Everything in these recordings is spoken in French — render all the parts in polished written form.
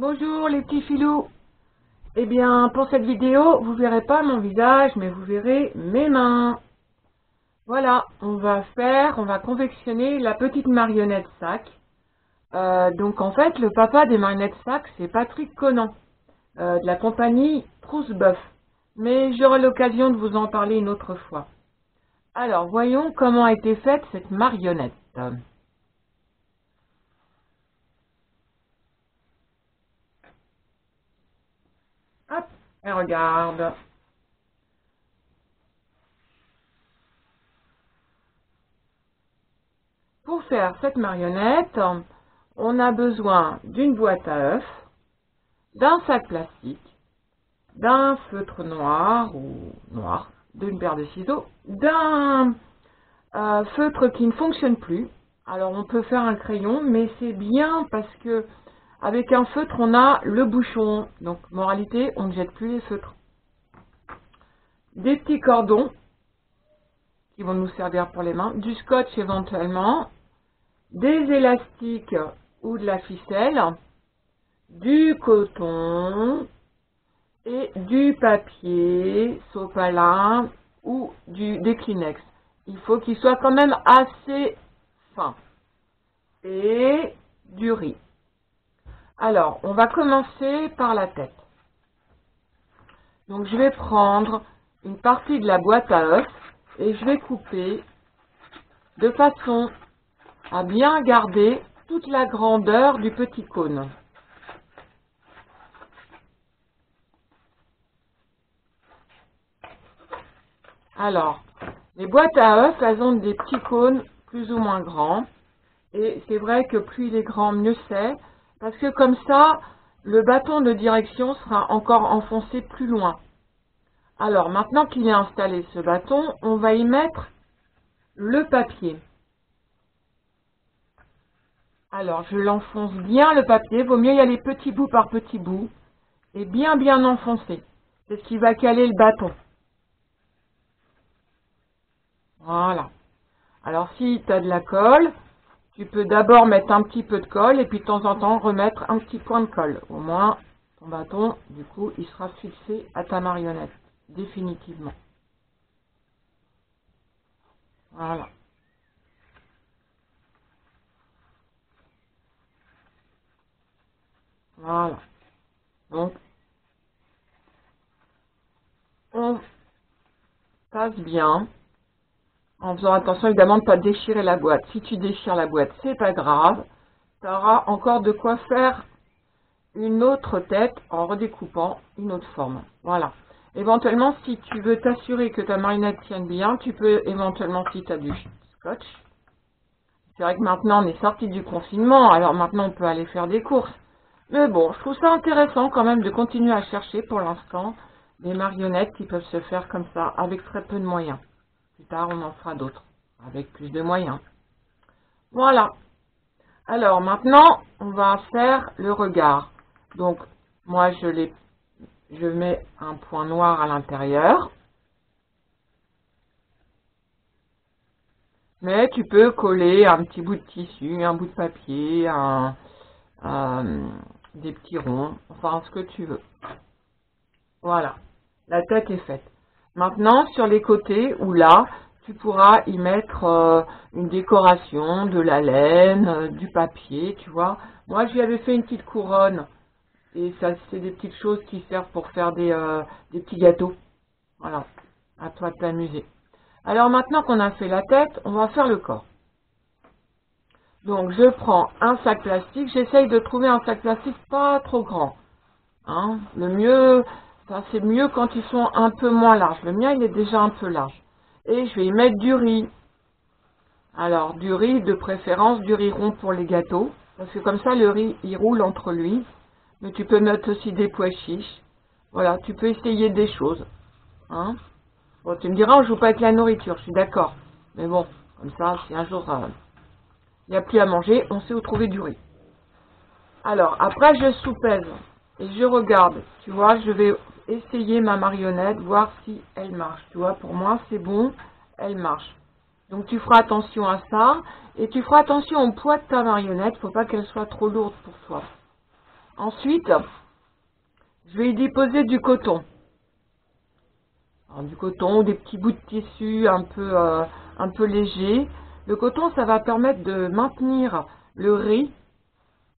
Bonjour les petits filous. Eh bien, pour cette vidéo, vous verrez pas mon visage, mais vous verrez mes mains. Voilà, on va confectionner la petite marionnette sac. Donc en fait, le papa des marionnettes sac, c'est Patrick Conan, de la compagnie Trousse-Boeuf. Mais j'aurai l'occasion de vous en parler une autre fois. Alors, voyons comment a été faite cette marionnette. Hop, et regarde. Pour faire cette marionnette, on a besoin d'une boîte à œufs, d'un sac plastique, d'un feutre noir ou noir, d'une paire de ciseaux, d'un feutre qui ne fonctionne plus. Alors on peut faire un crayon, mais c'est bien parce que avec un feutre on a le bouchon. Donc moralité, on ne jette plus les feutres. Des petits cordons qui vont nous servir pour les mains, du scotch éventuellement, des élastiques ou de la ficelle, du coton et du papier sopalin ou des Kleenex. Il faut qu'il soit quand même assez fin. Et du riz. Alors, on va commencer par la tête. Donc, je vais prendre une partie de la boîte à œufs et je vais couper de façon à bien garder toute la grandeur du petit cône. Alors, les boîtes à œufs, elles ont des petits cônes plus ou moins grands. Et c'est vrai que plus il est grand, mieux c'est. Parce que comme ça, le bâton de direction sera encore enfoncé plus loin. Alors, maintenant qu'il est installé ce bâton, on va y mettre le papier. Alors, je l'enfonce bien le papier. Vaut mieux y aller petit bout par petit bout. Et bien enfoncé. C'est ce qui va caler le bâton. Voilà. Alors, si tu as de la colle, tu peux d'abord mettre un petit peu de colle et puis de temps en temps remettre un petit point de colle. Au moins, ton bâton, du coup, il sera fixé à ta marionnette. Définitivement. Voilà. Voilà. Donc, on passe bien. En faisant attention évidemment de ne pas déchirer la boîte. Si tu déchires la boîte, c'est pas grave. Tu auras encore de quoi faire une autre tête en redécoupant une autre forme. Voilà. Éventuellement, si tu veux t'assurer que ta marionnette tienne bien, tu peux éventuellement, si tu as du scotch. C'est vrai que maintenant on est sorti du confinement, alors maintenant on peut aller faire des courses. Mais bon, je trouve ça intéressant quand même de continuer à chercher pour l'instant des marionnettes qui peuvent se faire comme ça, avec très peu de moyens. Plus tard, on en fera d'autres, avec plus de moyens. Voilà. Alors maintenant, on va faire le regard. Donc, moi, je mets un point noir à l'intérieur. Mais tu peux coller un petit bout de tissu, un bout de papier, des petits ronds, enfin ce que tu veux. Voilà, la tête est faite. Maintenant, sur les côtés ou là, tu pourras y mettre une décoration, de la laine, du papier, tu vois. Moi, je lui avais fait une petite couronne. Et ça, c'est des petites choses qui servent pour faire des petits gâteaux. Voilà, à toi de t'amuser. Alors maintenant qu'on a fait la tête, on va faire le corps. Donc, je prends un sac plastique. J'essaye de trouver un sac plastique pas trop grand. Hein. Le mieux, c'est mieux quand ils sont un peu moins larges. Le mien, il est déjà un peu large. Et je vais y mettre du riz. Alors, du riz, de préférence, du riz rond pour les gâteaux. Parce que comme ça, le riz, il roule entre lui. Mais tu peux mettre aussi des pois chiches. Voilà, tu peux essayer des choses. Hein. Bon, tu me diras, on joue pas avec la nourriture, je suis d'accord. Mais bon, comme ça, si un jour il n'y a plus à manger, on sait où trouver du riz. Alors, après, je soupèse et je regarde. Tu vois, je vais essayer ma marionnette, voir si elle marche. Tu vois, pour moi, c'est bon, elle marche. Donc, tu feras attention à ça et tu feras attention au poids de ta marionnette. Il ne faut pas qu'elle soit trop lourde pour toi. Ensuite, je vais y déposer du coton. Alors, du coton, des petits bouts de tissu un peu légers. Le coton, ça va permettre de maintenir le riz,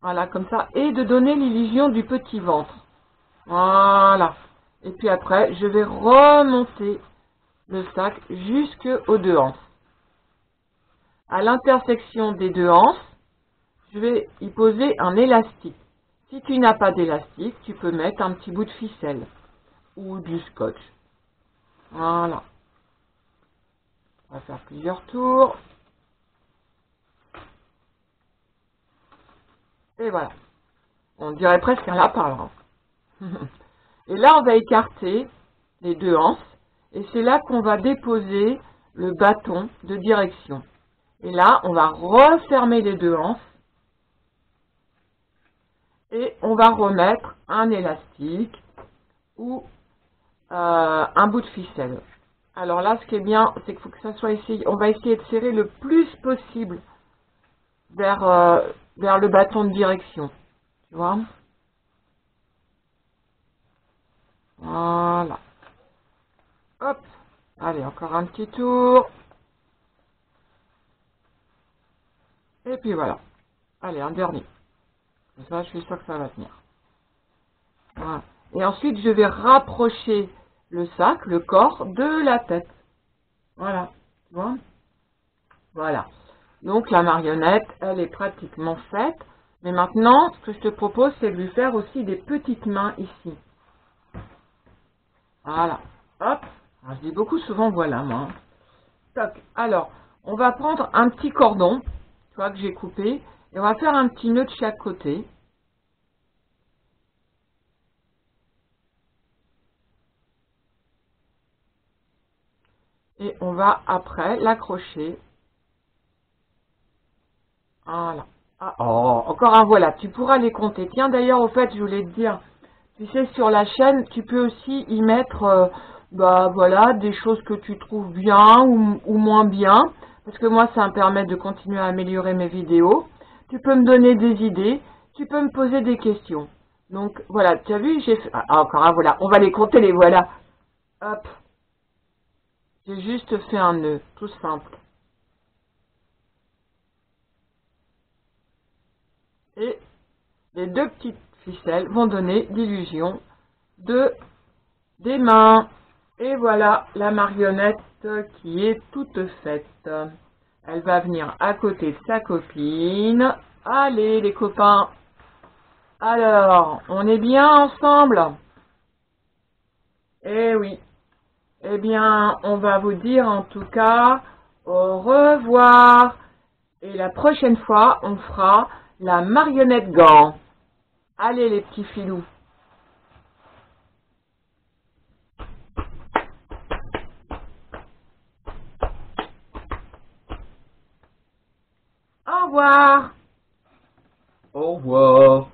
voilà, comme ça, et de donner l'illusion du petit ventre. Voilà. Et puis après, je vais remonter le sac jusqu'aux deux hanches. À l'intersection des deux hanches, je vais y poser un élastique. Si tu n'as pas d'élastique, tu peux mettre un petit bout de ficelle ou du scotch. Voilà. On va faire plusieurs tours. Et voilà. On dirait presque un lapin. Et là, on va écarter les deux hanches. Et c'est là qu'on va déposer le bâton de direction. Et là, on va refermer les deux hanches. Et on va remettre un élastique ou un bout de ficelle. Alors là, ce qui est bien, c'est qu'il faut que ça soit essayé. On va essayer de serrer le plus possible vers le bâton de direction. Tu vois? Voilà. Hop. Allez, encore un petit tour. Et puis voilà. Allez, un dernier. Comme ça, je suis sûre que ça va tenir. Voilà. Et ensuite, je vais rapprocher le sac, le corps, de la tête. Voilà. Tu vois? Voilà. Donc, la marionnette, elle est pratiquement faite. Mais maintenant, ce que je te propose, c'est de lui faire aussi des petites mains ici. Voilà. Hop. Alors, je dis beaucoup souvent, voilà, moi. Toc. Alors, on va prendre un petit cordon, tu vois, que j'ai coupé. Et on va faire un petit nœud de chaque côté. Et on va après l'accrocher. Voilà. Ah, oh, encore un voilà. Tu pourras les compter. Tiens, d'ailleurs, au fait, je voulais te dire, tu sais, sur la chaîne, tu peux aussi y mettre, bah voilà, des choses que tu trouves bien ou moins bien. Parce que moi, ça me permet de continuer à améliorer mes vidéos. Tu peux me donner des idées. Tu peux me poser des questions. Donc, voilà. Tu as vu, j'ai fait... Ah, encore un voilà. On va les compter, les voilà. Hop. J'ai juste fait un nœud, tout simple. Et les deux petites ficelles vont donner l'illusion des mains. Et voilà la marionnette qui est toute faite. Elle va venir à côté de sa copine. Allez les copains. Alors, on est bien ensemble? Eh oui. Eh bien, on va vous dire en tout cas au revoir. Et la prochaine fois, on fera la marionnette gant. Allez les petits filous. Au revoir. Au revoir.